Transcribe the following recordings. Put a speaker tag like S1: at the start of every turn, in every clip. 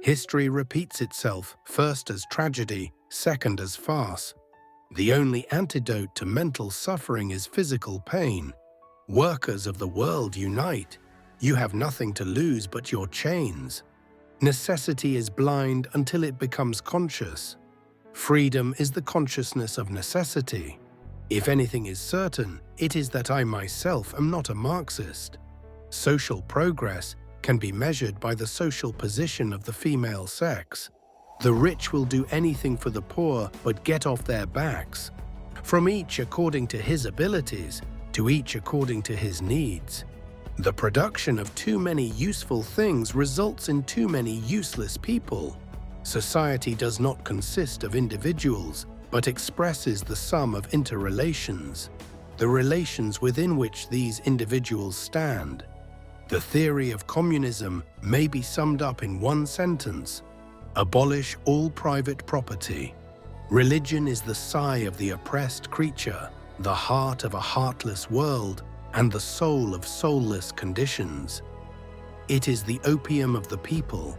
S1: History repeats itself, first as tragedy, second as farce. The only antidote to mental suffering is physical pain. Workers of the world, unite. You have nothing to lose but your chains. Necessity is blind until it becomes conscious. Freedom is the consciousness of necessity. If anything is certain, it is that I myself am not a Marxist. Social progress can be measured by the social position of the female sex. The rich will do anything for the poor but get off their backs. From each according to his abilities, to each according to his needs. The production of too many useful things results in too many useless people. Society does not consist of individuals, but expresses the sum of interrelations, the relations within which these individuals stand. The theory of communism may be summed up in one sentence: abolish all private property. Religion is the sigh of the oppressed creature, the heart of a heartless world, and the soul of soulless conditions. It is the opium of the people.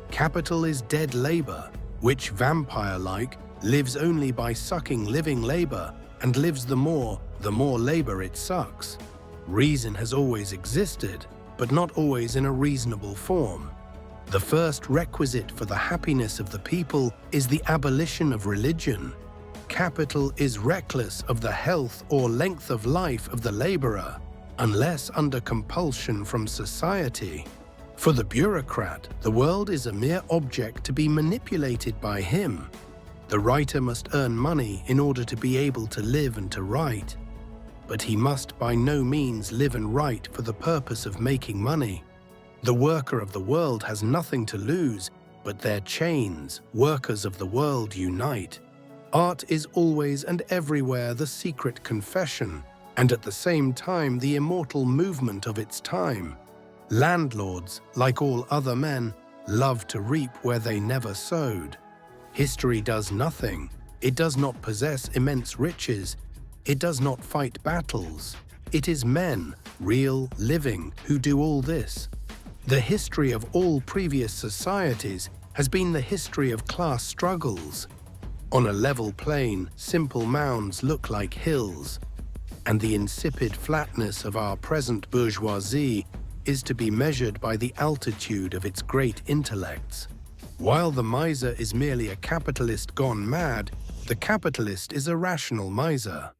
S1: Capital is dead labor, which, vampire-like, lives only by sucking living labor, and lives the more labor it sucks. Reason has always existed, but not always in a reasonable form. The first requisite for the happiness of the people is the abolition of religion. Capital is reckless of the health or length of life of the laborer, unless under compulsion from society. For the bureaucrat, the world is a mere object to be manipulated by him. The writer must earn money in order to be able to live and to write. But he must by no means live and write for the purpose of making money. The worker of the world has nothing to lose, but their chains, workers of the world, unite. Art is always and everywhere the secret confession, and at the same time the immortal movement of its time. Landlords, like all other men, love to reap where they never sowed. History does nothing. It does not possess immense riches. It does not fight battles. It is men, real, living, who do all this. The history of all previous societies has been the history of class struggles. On a level plain, simple mounds look like hills, and the insipid flatness of our present bourgeoisie is to be measured by the altitude of its great intellects. While the miser is merely a capitalist gone mad, the capitalist is a rational miser.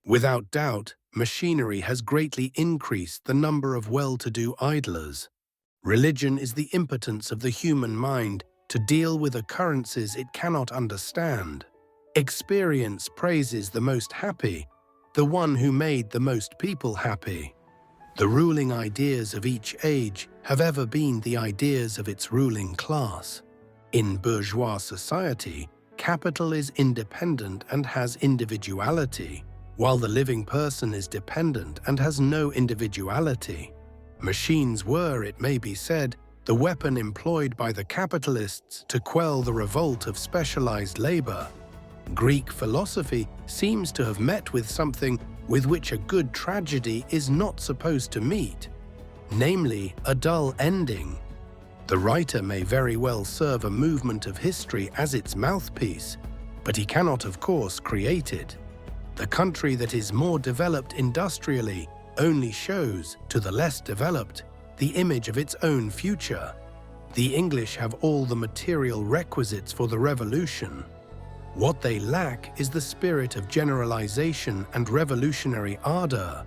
S1: Without doubt, machinery has greatly increased the number of well-to-do idlers. Religion is the impotence of the human mind to deal with occurrences it cannot understand. Experience praises the most happy, the one who made the most people happy. The ruling ideas of each age have ever been the ideas of its ruling class. In bourgeois society, capital is independent and has individuality, while the living person is dependent and has no individuality. Machines were, it may be said, the weapon employed by the capitalists to quell the revolt of specialized labor. Greek philosophy seems to have met with something with which a good tragedy is not supposed to meet, namely a dull ending. The writer may very well serve a movement of history as its mouthpiece, but he cannot, of course, create it. The country that is more developed industrially only shows, to the less developed, the image of its own future. The English have all the material requisites for the revolution. What they lack is the spirit of generalization and revolutionary ardor.